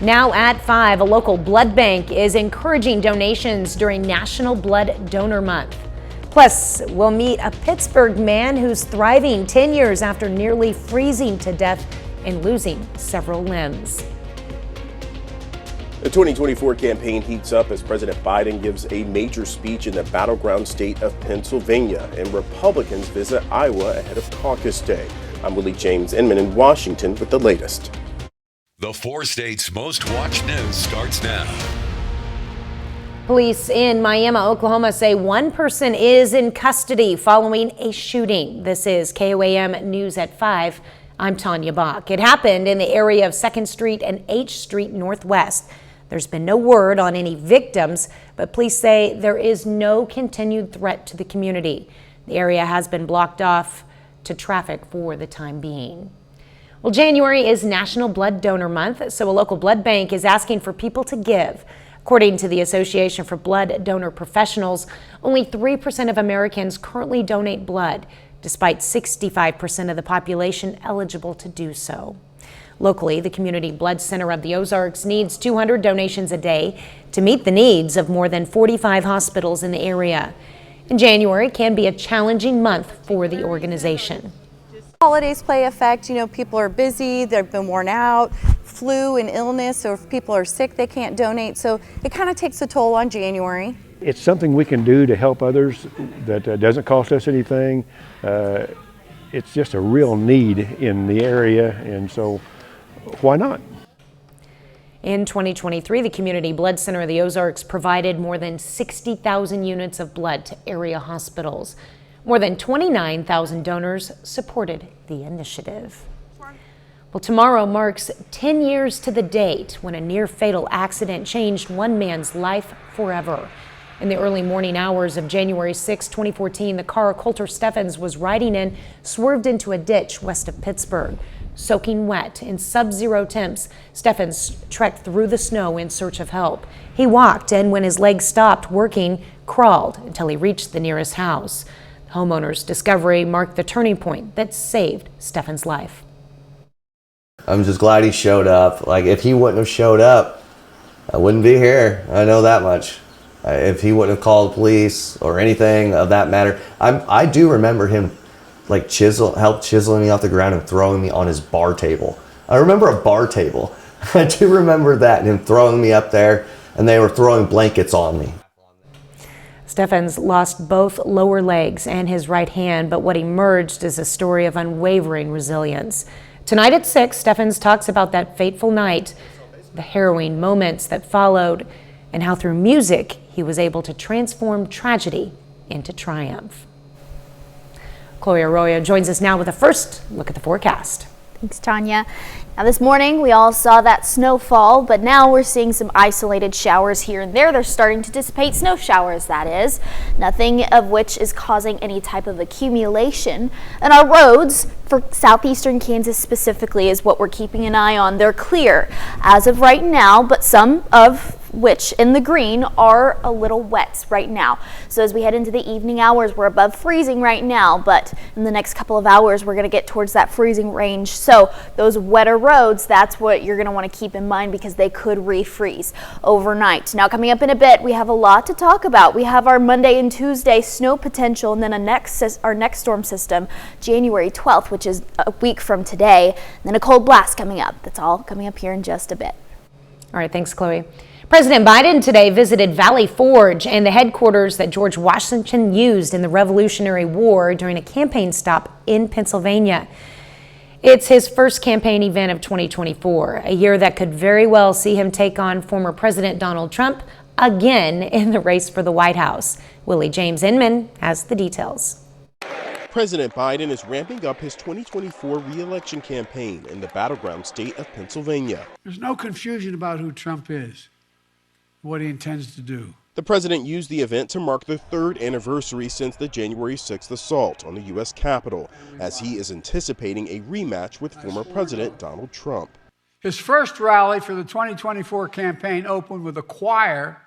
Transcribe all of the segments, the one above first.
Now at 5, a local blood bank is encouraging donations during National Blood Donor Month. Plus, we'll meet a Pittsburgh man who's thriving 10 years after nearly freezing to death and losing several limbs. The 2024 campaign heats up as President Biden gives a major speech in the battleground state of Pennsylvania, and Republicans visit Iowa ahead of caucus day. I'm Willie James Inman in Washington with the latest. The 4 states' most watched news starts now. Police in Miami, Oklahoma say one person is in custody following a shooting. This is KOAM News at 5. I'm Tanya Bach. It happened in the area of 2nd Street and H Street Northwest. There's been no word on any victims, but police say there is no continued threat to the community. The area has been blocked off to traffic for the time being. Well, January is National Blood Donor Month, so a local blood bank is asking for people to give. According to the Association for Blood Donor Professionals, only 3% of Americans currently donate blood, despite 65% of the population eligible to do so. Locally, the Community Blood Center of the Ozarks needs 200 donations a day to meet the needs of more than 45 hospitals in the area. And January can be a challenging month for the organization. Holidays play effect. People are busy, they've been worn out, flu and illness, or if people are sick, they can't donate. So it kind of takes a toll on January. It's something we can do to help others that doesn't cost us anything. It's just a real need in the area, and so why not? In 2023, the Community Blood Center of the Ozarks provided more than 60,000 units of blood to area hospitals. More than 29,000 donors supported the initiative. Well, tomorrow marks 10 years to the date when a near-fatal accident changed one man's life forever. In the early morning hours of January 6, 2014, the car Coulter Steffens was riding in swerved into a ditch west of Pittsburgh. Soaking wet in sub-zero temps, Steffens trekked through the snow in search of help. He walked, and when his legs stopped working, crawled until he reached the nearest house. The homeowner's discovery marked the turning point that saved Steffens' life. I'm just glad he showed up. If he wouldn't have showed up, I wouldn't be here. I know that much. If he wouldn't have called police or anything of that matter, I do remember him help chiseling me off the ground and throwing me on his bar table. I remember a bar table. I do remember that, and him throwing me up there, and they were throwing blankets on me. Steffens lost both lower legs and his right hand, but what emerged is a story of unwavering resilience. Tonight at 6, Steffens talks about that fateful night, the harrowing moments that followed, and how through music he was able to transform tragedy into triumph. Chloe Arroyo joins us now with a first look at the forecast. Thanks, Tanya. Now this morning we all saw that snowfall, but now we're seeing some isolated showers here and there. They're starting to dissipate, snow showers that is, nothing of which is causing any type of accumulation. And our roads for southeastern Kansas specifically is what we're keeping an eye on. They're clear as of right now, but some of which in the green are a little wet right now. So as we head into the evening hours, we're above freezing right now, but in the next couple of hours, we're going to get towards that freezing range. So those wetter roads, that's what you're going to want to keep in mind because they could refreeze overnight. Now coming up in a bit, we have a lot to talk about. We have our Monday and Tuesday snow potential, and then our next storm system, January 12th, which is a week from today. And then a cold blast coming up. That's all coming up here in just a bit. All right, thanks, Chloe. President Biden today visited Valley Forge and the headquarters that George Washington used in the Revolutionary War during a campaign stop in Pennsylvania. It's his first campaign event of 2024, a year that could very well see him take on former President Donald Trump again in the race for the White House. Willie James Inman has the details. President Biden is ramping up his 2024 re-election campaign in the battleground state of Pennsylvania. There's no confusion about who Trump is, what he intends to do. The president used the event to mark the 3rd anniversary since the January 6th assault on the U.S. Capitol, as he is anticipating a rematch with former President Donald Trump. His first rally for the 2024 campaign opened with a choir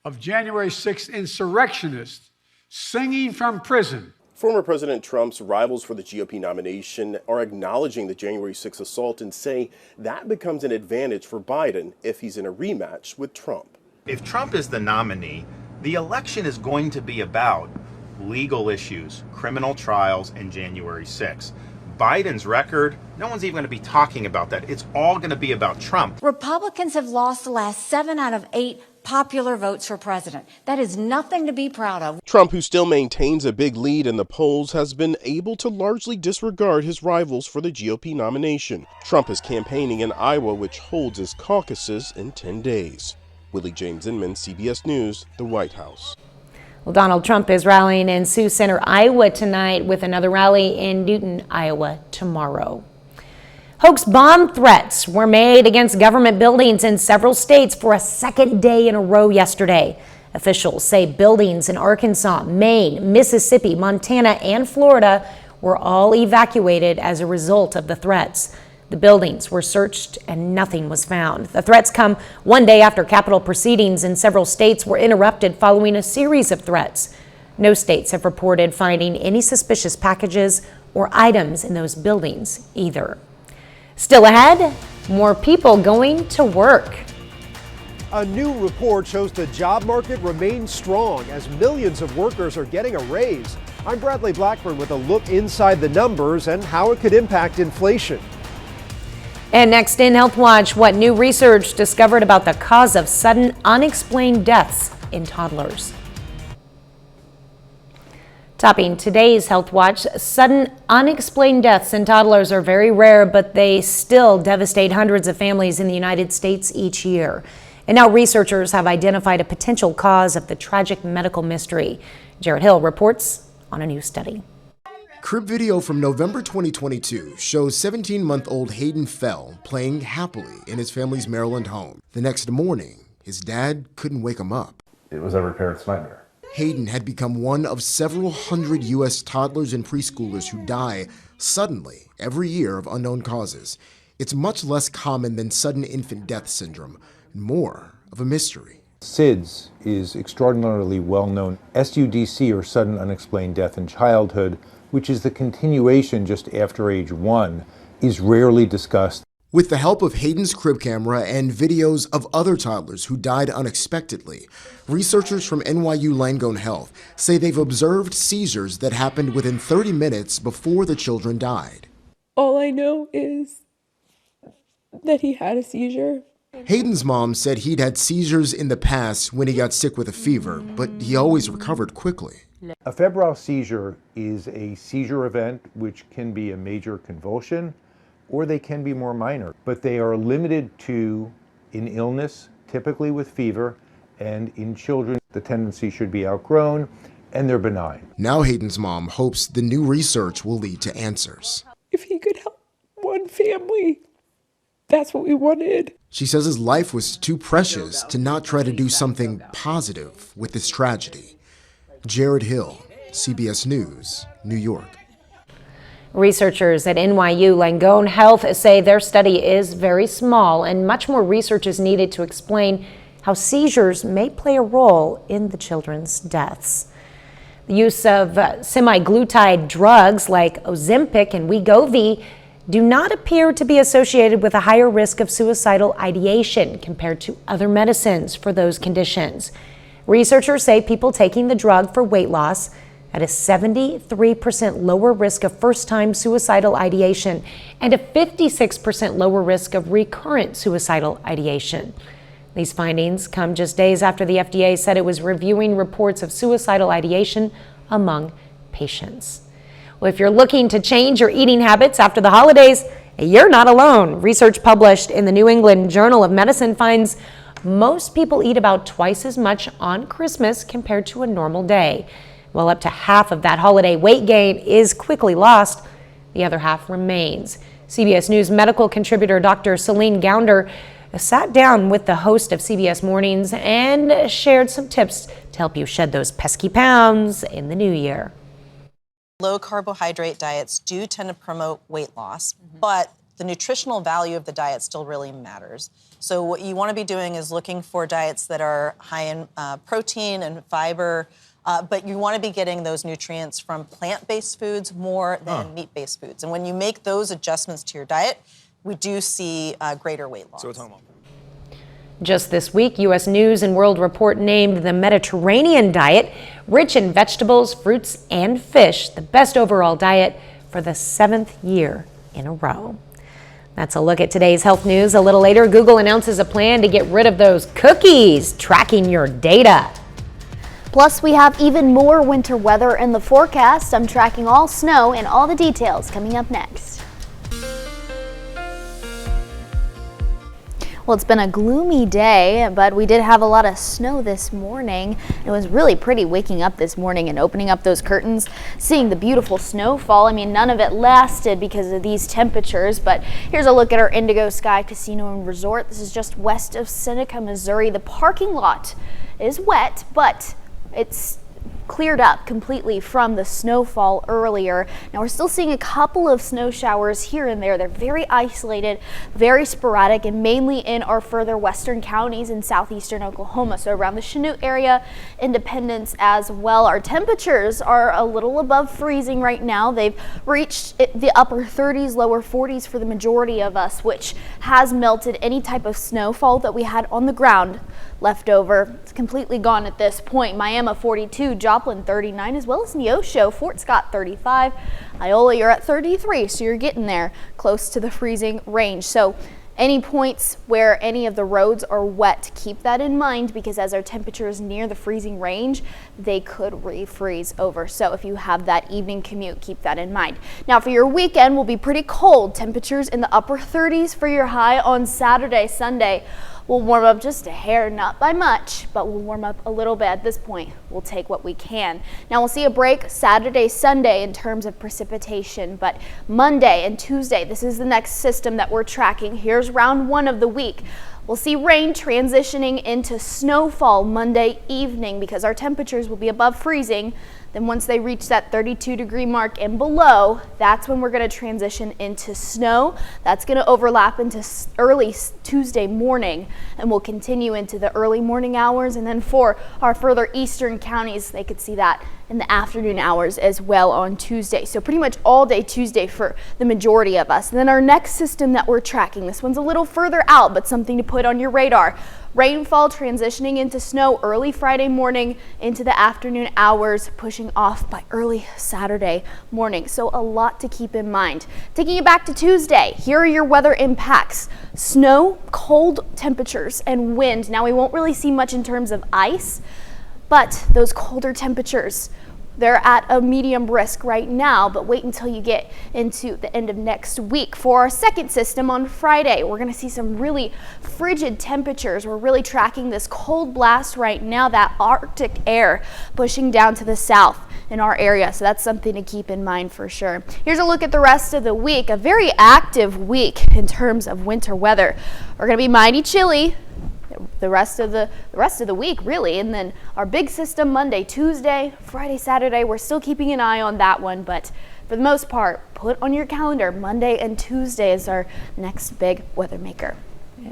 of January 6th insurrectionists singing from prison. Former President Trump's rivals for the GOP nomination are acknowledging the January 6th assault and say that becomes an advantage for Biden if he's in a rematch with Trump. If Trump is the nominee, the election is going to be about legal issues, criminal trials, and January 6th. Biden's record, no one's even going to be talking about that. It's all going to be about Trump. Republicans have lost the last 7 out of 8 popular votes for president. That is nothing to be proud of. Trump, who still maintains a big lead in the polls, has been able to largely disregard his rivals for the GOP nomination. Trump is campaigning in Iowa, which holds his caucuses in 10 days. Willie James Inman, CBS News, the White House. Well, Donald Trump is rallying in Sioux Center, Iowa tonight with another rally in Newton, Iowa tomorrow. Hoax bomb threats were made against government buildings in several states for a second day in a row yesterday. Officials say buildings in Arkansas, Maine, Mississippi, Montana, and Florida were all evacuated as a result of the threats. The buildings were searched and nothing was found. The threats come one day after Capitol proceedings in several states were interrupted following a series of threats. No states have reported finding any suspicious packages or items in those buildings either. Still ahead, more people going to work. A new report shows the job market remains strong as millions of workers are getting a raise. I'm Bradley Blackburn with a look inside the numbers and how it could impact inflation. And next in Health Watch, what new research discovered about the cause of sudden unexplained deaths in toddlers. Topping today's Health Watch, sudden unexplained deaths in toddlers are very rare, but they still devastate hundreds of families in the United States each year. And now researchers have identified a potential cause of the tragic medical mystery. Jared Hill reports on a new study. Crib video from November 2022 shows 17-month-old Hayden fell playing happily in his family's Maryland home. The next morning, his dad couldn't wake him up. It was every parent's nightmare. Hayden had become one of several hundred U.S. toddlers and preschoolers who die suddenly every year of unknown causes. It's much less common than sudden infant death syndrome, and more of a mystery. SIDS is extraordinarily well known. SUDC, or sudden unexplained death in childhood, which is the continuation just after age 1, is rarely discussed. With the help of Hayden's crib camera and videos of other toddlers who died unexpectedly, researchers from NYU Langone Health say they've observed seizures that happened within 30 minutes before the children died. All I know is that he had a seizure. Hayden's mom said he'd had seizures in the past when he got sick with a fever, but he always recovered quickly. A febrile seizure is a seizure event which can be a major convulsion, or they can be more minor, but they are limited to in illness, typically with fever, and in children, the tendency should be outgrown, and they're benign. Now Hayden's mom hopes the new research will lead to answers. If he could help one family, that's what we wanted. She says his life was too precious to not try to do something positive with this tragedy. Jared Hill, CBS News, New York. Researchers at NYU Langone Health say their study is very small and much more research is needed to explain how seizures may play a role in the children's deaths. The use of semaglutide drugs like Ozempic and Wegovy do not appear to be associated with a higher risk of suicidal ideation compared to other medicines for those conditions. Researchers say people taking the drug for weight loss at a 73% lower risk of first-time suicidal ideation and a 56% lower risk of recurrent suicidal ideation. These findings come just days after the FDA said it was reviewing reports of suicidal ideation among patients. Well, if you're looking to change your eating habits after the holidays, you're not alone. Research published in the New England Journal of Medicine finds most people eat about twice as much on Christmas compared to a normal day. While up to half of that holiday weight gain is quickly lost, the other half remains. CBS News medical contributor Dr. Celine Gounder sat down with the host of CBS Mornings and shared some tips to help you shed those pesky pounds in the new year. Low carbohydrate diets do tend to promote weight loss, but the nutritional value of the diet still really matters. So what you want to be doing is looking for diets that are high in protein and fiber, but you want to be getting those nutrients from plant-based foods more than meat-based foods. And when you make those adjustments to your diet, we do see greater weight loss. Just this week, U.S. News and World Report named the Mediterranean diet, rich in vegetables, fruits, and fish, the best overall diet for the 7th year in a row. That's a look at today's health news. A little later, Google announces a plan to get rid of those cookies tracking your data. Plus, we have even more winter weather in the forecast. I'm tracking all snow and all the details coming up next. Well, it's been a gloomy day, but we did have a lot of snow this morning. It was really pretty waking up this morning and opening up those curtains, seeing the beautiful snowfall. I mean, none of it lasted because of these temperatures, but here's a look at our Indigo Sky Casino and Resort. This is just west of Seneca, Missouri. The parking lot is wet, but it's cleared up completely from the snowfall earlier. Now we're still seeing a couple of snow showers here and there. They're very isolated, very sporadic, and mainly in our further western counties in southeastern Oklahoma. So around the Chanute area, Independence as well. Our temperatures are a little above freezing right now. They've reached the upper 30s, lower 40s for the majority of us, which has melted any type of snowfall that we had on the ground left over. It's completely gone at this point. Miami 42, Joplin 39, as well as Neosho, Fort Scott 35, Iola you're at 33, so you're getting there close to the freezing range. So any points where any of the roads are wet, keep that in mind, because as our temperatures near the freezing range, they could refreeze over. So if you have that evening commute, keep that in mind. Now for your weekend, will be pretty cold. Temperatures in the upper 30s for your high on Saturday, Sunday. We'll warm up just a hair, not by much, but we'll warm up a little bit at this point. We'll take what we can. Now we'll see a break Saturday, Sunday in terms of precipitation, but Monday and Tuesday, this is the next system that we're tracking. Here's round one of the week. We'll see rain transitioning into snowfall Monday evening because our temperatures will be above freezing. Then once they reach that 32-degree mark and below, that's when we're going to transition into snow. That's going to overlap into early Tuesday morning, and we'll continue into the early morning hours. And then for our further eastern counties, they could see that in the afternoon hours as well on Tuesday. So pretty much all day Tuesday for the majority of us. And then our next system that we're tracking, this one's a little further out, but something to put on your radar. Rainfall transitioning into snow early Friday morning into the afternoon hours, pushing off by early Saturday morning. So a lot to keep in mind. Taking you back to Tuesday, here are your weather impacts. Snow, cold temperatures, and wind. Now we won't really see much in terms of ice, but those colder temperatures, they're at a medium risk right now, but wait until you get into the end of next week. For our second system on Friday, we're going to see some really frigid temperatures. We're really tracking this cold blast right now, that Arctic air pushing down to the south in our area. So that's something to keep in mind for sure. Here's a look at the rest of the week. A very active week in terms of winter weather. We're going to be mighty chilly the rest of the week, really. And then our big system Monday, Tuesday, Friday, Saturday, we're still keeping an eye on that one, but for the most part, put on your calendar Monday and Tuesday is our next big weather maker.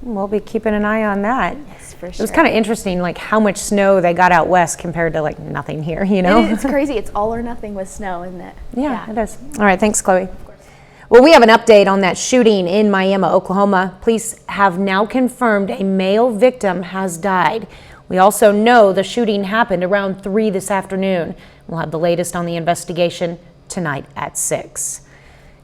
We'll be keeping an eye on that. Yes, for sure. It was kind of interesting, like how much snow they got out west compared to like nothing here, you know? It's crazy. It's all or nothing with snow, isn't it? Yeah, it is. All right, thanks, Chloe. Well, we have an update on that shooting in Miami, Oklahoma. Police have now confirmed a male victim has died. We also know the shooting happened around 3 this afternoon. We'll have the latest on the investigation tonight at 6.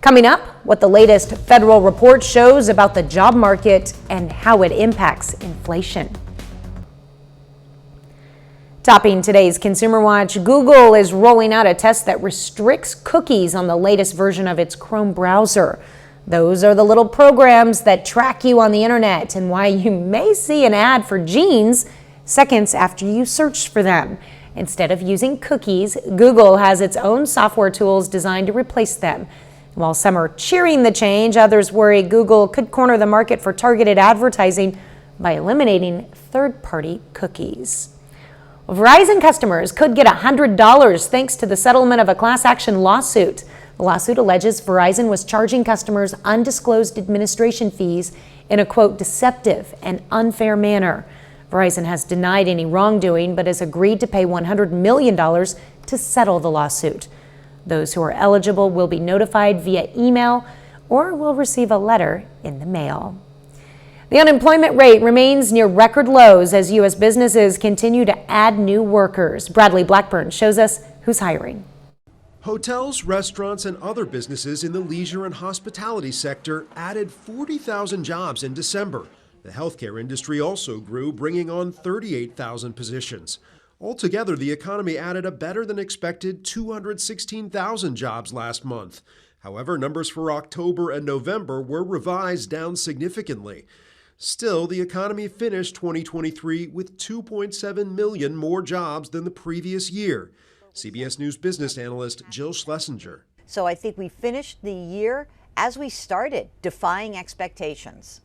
Coming up, what the latest federal report shows about the job market and how it impacts inflation. Topping today's Consumer Watch, Google is rolling out a test that restricts cookies on the latest version of its Chrome browser. Those are the little programs that track you on the internet and why you may see an ad for jeans seconds after you search for them. Instead of using cookies, Google has its own software tools designed to replace them. While some are cheering the change, others worry Google could corner the market for targeted advertising by eliminating third-party cookies. Verizon customers could get $100 thanks to the settlement of a class action lawsuit. The lawsuit alleges Verizon was charging customers undisclosed administration fees in a, quote, deceptive and unfair manner. Verizon has denied any wrongdoing, but has agreed to pay $100 million to settle the lawsuit. Those who are eligible will be notified via email or will receive a letter in the mail. The unemployment rate remains near record lows as U.S. businesses continue to add new workers. Bradley Blackburn shows us who's hiring. Hotels, restaurants, and other businesses in the leisure and hospitality sector added 40,000 jobs in December. The healthcare industry also grew, bringing on 38,000 positions. Altogether, the economy added a better than expected 216,000 jobs last month. However, numbers for October and November were revised down significantly. Still, the economy finished 2023 with 2.7 million more jobs than the previous year. CBS News business analyst Jill Schlesinger. So I think we finished the year as we started, defying expectations.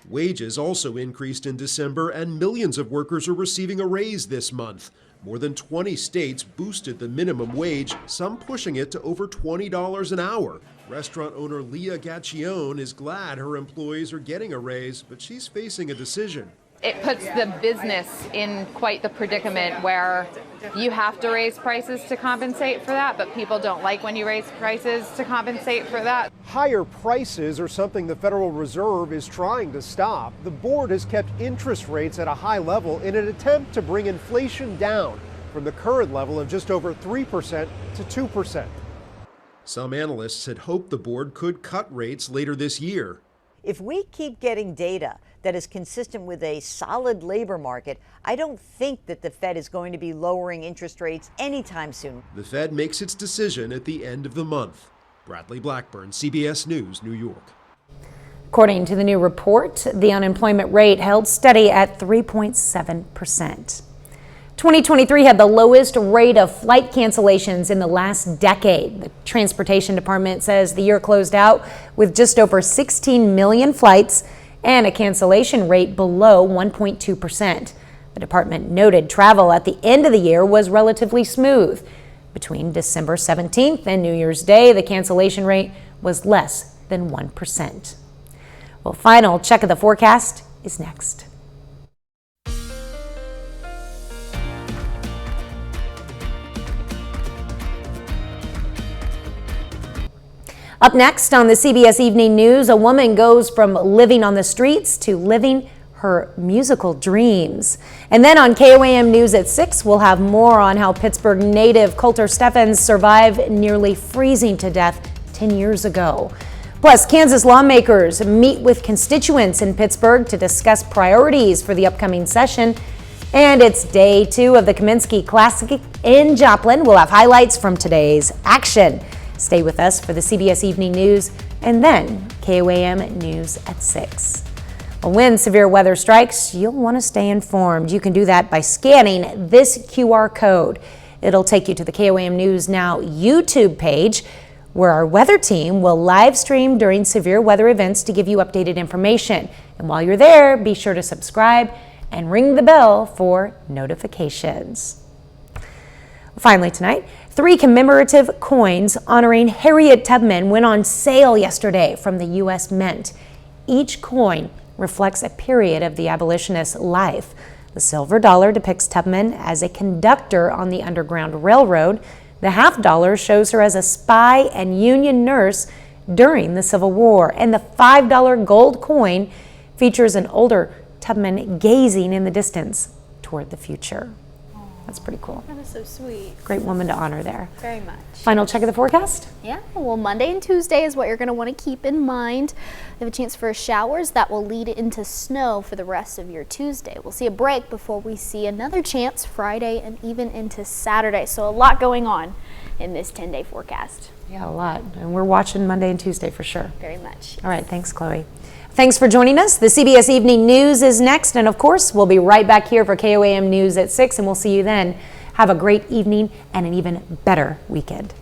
Wages also increased in December, and millions of workers are receiving a raise this month. More than 20 states boosted the minimum wage, some pushing it to over $20 an hour. Restaurant owner Leah Gaccione is glad her employees are getting a raise, but she's facing a decision. It puts the business in quite the predicament where you have to raise prices to compensate for that, but people don't like when you raise prices to compensate for that. Higher prices are something the Federal Reserve is trying to stop. The board has kept interest rates at a high level in an attempt to bring inflation down from the current level of just over 3% to 2%. Some analysts had hoped the board could cut rates later this year. If we keep getting data that is consistent with a solid labor market, I don't think that the Fed is going to be lowering interest rates anytime soon. The Fed makes its decision at the end of the month. Bradley Blackburn, CBS News, New York. According to the new report, the unemployment rate held steady at 3.7%. 2023 had the lowest rate of flight cancellations in the last decade. The Transportation Department says the year closed out with just over 16 million flights and a cancellation rate below 1.2%. The department noted travel at the end of the year was relatively smooth. Between December 17th and New Year's Day, the cancellation rate was less than 1%. Well, final check of the forecast is next. Up next on the CBS Evening News, a woman goes from living on the streets to living her musical dreams. And then on KOAM News at 6, we'll have more on how Pittsburgh native Coulter Steffens survived nearly freezing to death 10 years ago. Plus, Kansas lawmakers meet with constituents in Pittsburgh to discuss priorities for the upcoming session. And it's day 2 of the Kaminsky Classic in Joplin. We'll have highlights from today's action. Stay with us for the CBS Evening News and then KOAM News at 6. Well, when severe weather strikes, you'll want to stay informed. You can do that by scanning this QR code. It'll take you to the KOAM News Now YouTube page, where our weather team will live stream during severe weather events to give you updated information. And while you're there, be sure to subscribe and ring the bell for notifications. Finally tonight, 3 commemorative coins honoring Harriet Tubman went on sale yesterday from the U.S. Mint. Each coin reflects a period of the abolitionist's life. The silver dollar depicts Tubman as a conductor on the Underground Railroad. The half dollar shows her as a spy and Union nurse during the Civil War. And the $5 gold coin features an older Tubman gazing in the distance toward the future. That's pretty cool. That is so sweet. Great woman to honor there. Very much. Final check of the forecast? Yeah, well, Monday and Tuesday is what you're going to want to keep in mind. You have a chance for showers that will lead into snow for the rest of your Tuesday. We'll see a break before we see another chance Friday and even into Saturday. So a lot going on in this 10-day forecast. Yeah, a lot. And we're watching Monday and Tuesday for sure. Very much. All right, thanks, Chloe. Thanks for joining us. The CBS Evening News is next. And of course, we'll be right back here for KOAM News at 6, and we'll see you then. Have a great evening and an even better weekend.